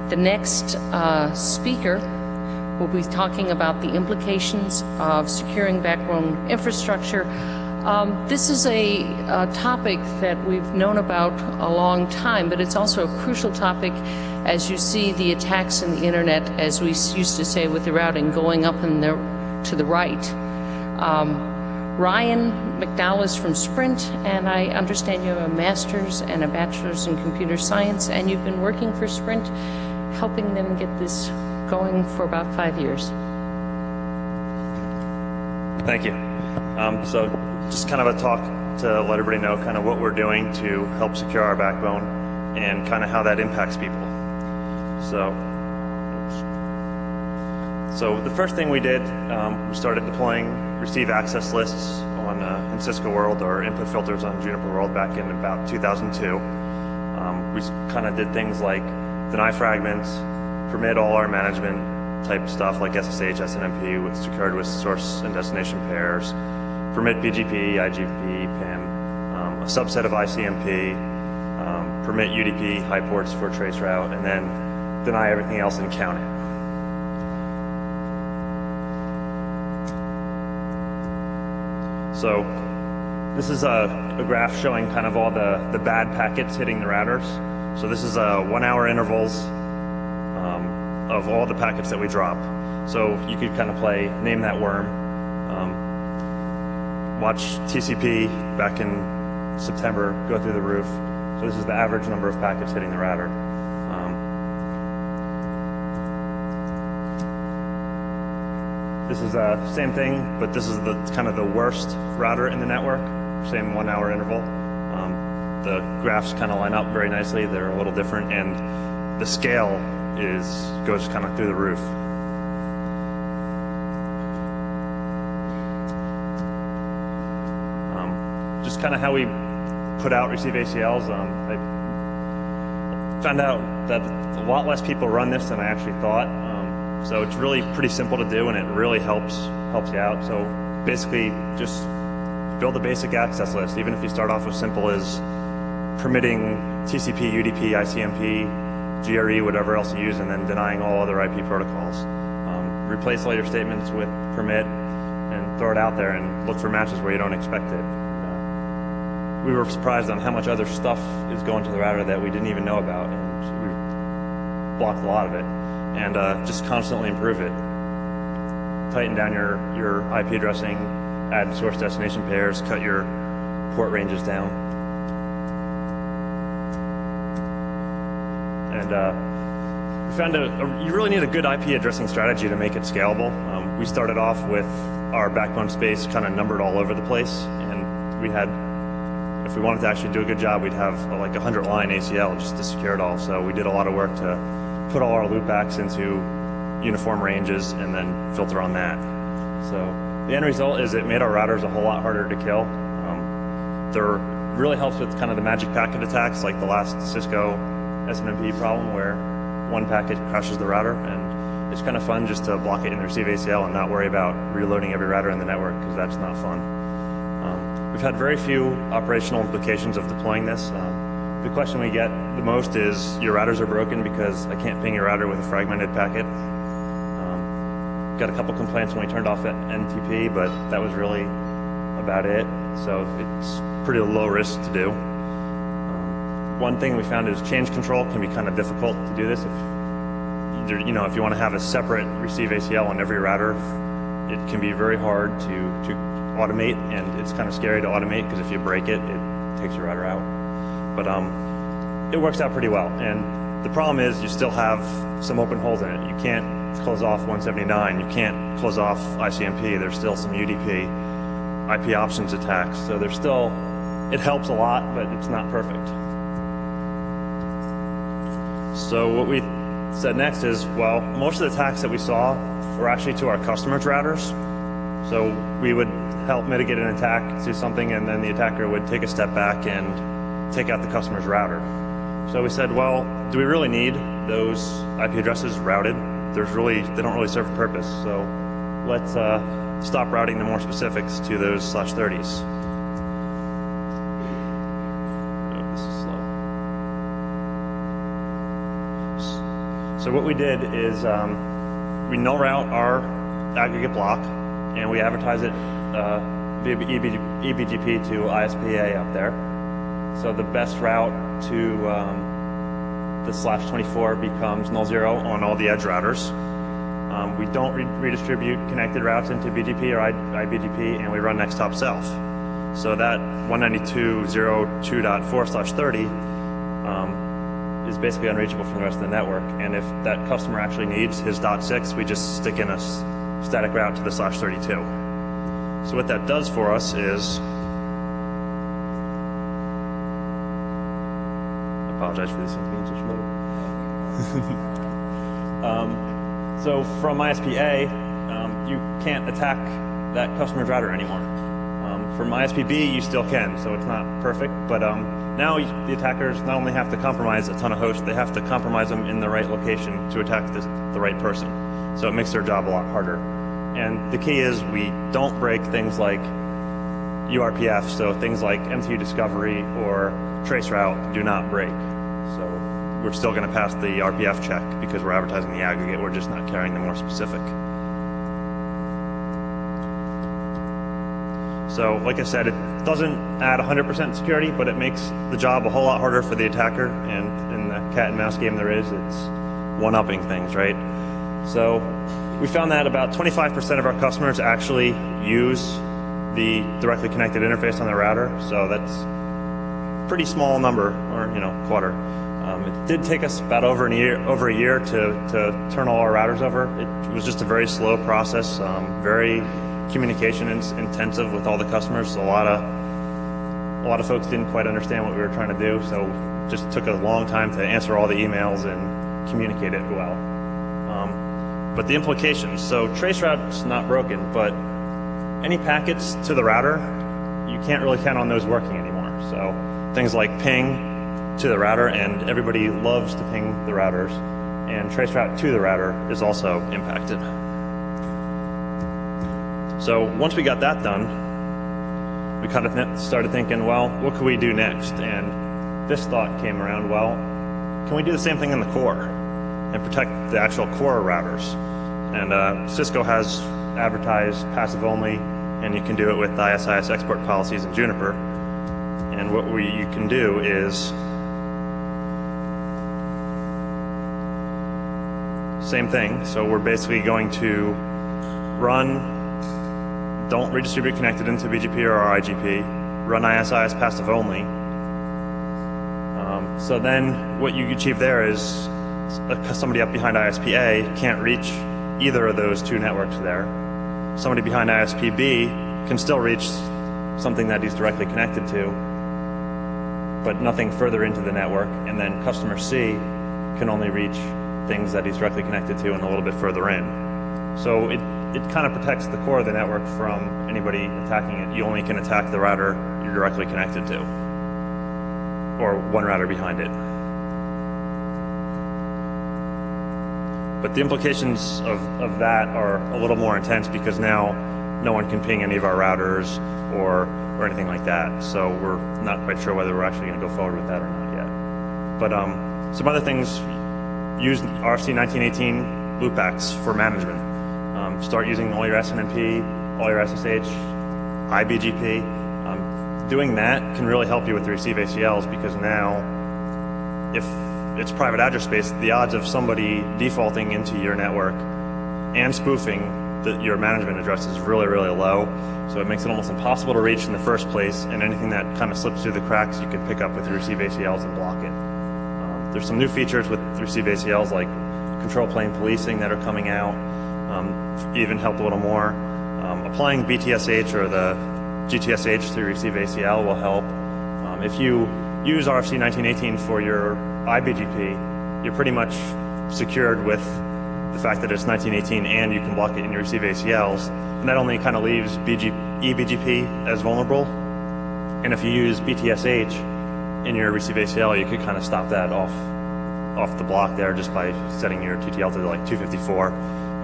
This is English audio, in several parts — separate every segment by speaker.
Speaker 1: The next speaker will be talking about the implications of securing backbone infrastructure. This is a topic that we've known about a long time, but it's also a crucial topic as you see the attacks in the internet, as we used to say with the routing, going up and to the right. Ryan McDowell is from Sprint, and I understand you have a master's and a bachelor's in computer science, and you've been working for Sprint, helping them get this going for about 5 years.
Speaker 2: Thank you. So just kind of a talk to let everybody know kind of what we're doing to help secure our backbone and kind of how that impacts people. So the first thing we did, we started deploying receive access lists on in Cisco World, or input filters on Juniper World, back in about 2002. We kind of did things like deny fragments, permit all our management type stuff like SSH, SNMP with secured with source and destination pairs, permit BGP, IGP, PIM, a subset of ICMP, permit UDP, high ports for traceroute, and then deny everything else and count it. So this is a graph showing kind of all the bad packets hitting the routers. So this is 1 hour intervals of all the packets that we drop. So you could kind of play name that worm, watch TCP back in September go through the roof. So this is the average number of packets hitting the router. This is the same thing, but this is the kind of the worst router in the network, same 1 hour interval. The graphs kind of line up very nicely. They're a little different, and the scale goes kind of through the roof. Just kind of how we put out receive ACLs. I found out that a lot less people run this than I actually thought. So it's really pretty simple to do, and it really helps you out. So basically, just build a basic access list, even if you start off with simple as permitting TCP, UDP, ICMP, GRE, whatever else you use, and then denying all other IP protocols. Replace all your statements with permit and throw it out there and look for matches where you don't expect it. We were surprised on how much other stuff is going to the router that we didn't even know about, and we blocked a lot of it. And just constantly improve it. Tighten down your IP addressing, add source destination pairs, cut your port ranges down. And we found you really need a good IP addressing strategy to make it scalable. We started off with our backbone space kind of numbered all over the place, and we had, if we wanted to actually do a good job, we'd have like 100 line ACL just to secure it all. So we did a lot of work to put all our loopbacks into uniform ranges and then filter on that. So the end result is it made our routers a whole lot harder to kill. There really helps with kind of the magic packet attacks, like the last Cisco SNMP problem where one packet crashes the router, and it's kind of fun just to block it and receive ACL and not worry about reloading every router in the network, because that's not fun. We've had very few operational implications of deploying this. The question we get the most is, your routers are broken because I can't ping your router with a fragmented packet. Got a couple complaints when we turned off NTP, but that was really about it. So it's pretty low risk to do. One thing we found is change control can be kind of difficult to do this. If you want to have a separate receive ACL on every router, it can be very hard to automate, and it's kind of scary to automate because if you break it, it takes your router out. But it works out pretty well. And the problem is you still have some open holes in it. You can't close off 179. You can't close off ICMP. There's still some UDP, IP options attacks. So there's still, it helps a lot, but it's not perfect. So what we said next is, well, most of the attacks that we saw were actually to our customers' routers. So we would help mitigate an attack, do something, and then the attacker would take a step back and take out the customer's router. So we said, well, do we really need those IP addresses routed? They don't really serve a purpose. So let's stop routing the more specifics to those /30s. So what we did is we null route our aggregate block, and we advertise it via eBGP to ISPA up there. So the best route to the /24 becomes null zero on all the edge routers. We don't redistribute connected routes into BGP or iBGP, and we run next hop self. So that 192.0.2.4/30 is basically unreachable from the rest of the network. And if that customer actually needs his .6, we just stick in a static route to the /32. So what that does for us is, I apologize for these things being so slow. So from ISPA, you can't attack that customer's router anymore. From ISPB, you still can, so it's not perfect, but now the attackers not only have to compromise a ton of hosts, they have to compromise them in the right location to attack the right person. So it makes their job a lot harder. And the key is we don't break things like URPF, so things like MTU discovery or traceroute do not break. So we're still going to pass the RPF check because we're advertising the aggregate, we're just not carrying the more specific. So like I said, it doesn't add 100% security, but it makes the job a whole lot harder for the attacker, and in the cat and mouse game there is, it's one-upping things, right? So we found that about 25% of our customers actually use the directly connected interface on their router, so that's a pretty small number, or quarter. It did take us about over a year to turn all our routers over. It was just a very slow process, very communication intensive with all the customers. So a lot of folks didn't quite understand what we were trying to do, so it just took a long time to answer all the emails and communicate it well. But the implications, so traceroute's not broken, but any packets to the router, you can't really count on those working anymore. So things like ping to the router, and everybody loves to ping the routers, and traceroute to the router is also impacted. So once we got that done, we kind of started thinking, well, what could we do next? And this thought came around, well, can we do the same thing in the core and protect the actual core routers? And Cisco has advertised passive only, and you can do it with ISIS export policies in Juniper. And what you can do is, same thing. So we're basically going to don't redistribute connected into BGP or IGP, run ISIS passive only. So then what you achieve there is somebody up behind ISPA can't reach either of those two networks there. Somebody behind ISPB can still reach something that he's directly connected to, but nothing further into the network, and then customer C can only reach things that he's directly connected to and a little bit further in. So it kind of protects the core of the network from anybody attacking it. You only can attack the router you're directly connected to, or one router behind it. But the implications of that are a little more intense, because now no one can ping any of our routers or anything like that. So we're not quite sure whether we're actually going to go forward with that or not yet. But some other things, use RFC 1918 loopbacks for management. Start using all your SNMP, all your SSH, iBGP. Doing that can really help you with the receive ACLs, because now if it's private address space, the odds of somebody defaulting into your network and spoofing your management address is really, really low. So it makes it almost impossible to reach in the first place, and anything that kind of slips through the cracks you can pick up with your receive ACLs and block it. There's some new features with receive ACLs like control plane policing that are coming out, even help a little more. Applying BTSH or the GTSH through receive ACL will help. If you use RFC 1918 for your iBGP, you're pretty much secured with the fact that it's 1918 and you can block it in your receive ACLs. And that only kind of leaves eBGP as vulnerable. And if you use BTSH in your receive ACL, you could kind of stop that off the block there just by setting your TTL to like 254.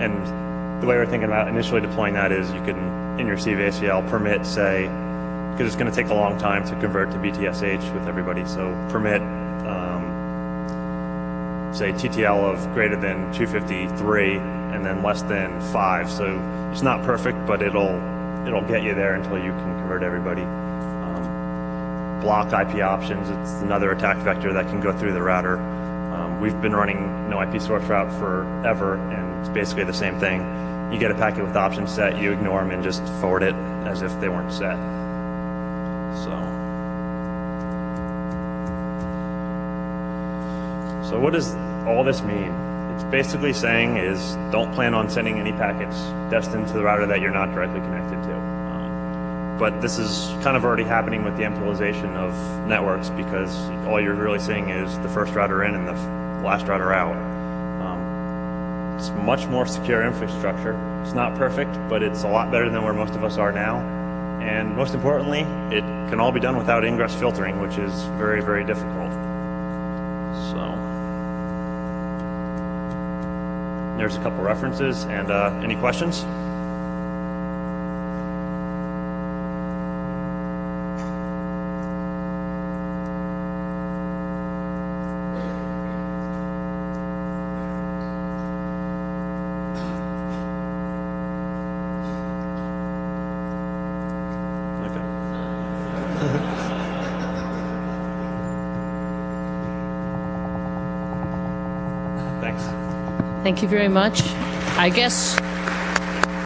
Speaker 2: And the way we're thinking about initially deploying that is you can, in your receive ACL, permit, say, because it's going to take a long time to convert to BTSH with everybody, so permit say, TTL of greater than 253 and then less than 5. So it's not perfect, but it'll get you there until you can convert everybody. Block IP options, it's another attack vector that can go through the router. We've been running no IP source route forever, and it's basically the same thing. You get a packet with options set, you ignore them and just forward it as if they weren't set. So what does all this mean? It's basically saying is don't plan on sending any packets destined to the router that you're not directly connected to. But this is kind of already happening with the MPLization of networks, because all you're really seeing is the first router in and the last router out. It's much more secure infrastructure. It's not perfect, but it's a lot better than where most of us are now. And most importantly, it can all be done without ingress filtering, which is very, very difficult. So there's a couple references, and any questions?
Speaker 1: Thank you very much. I guess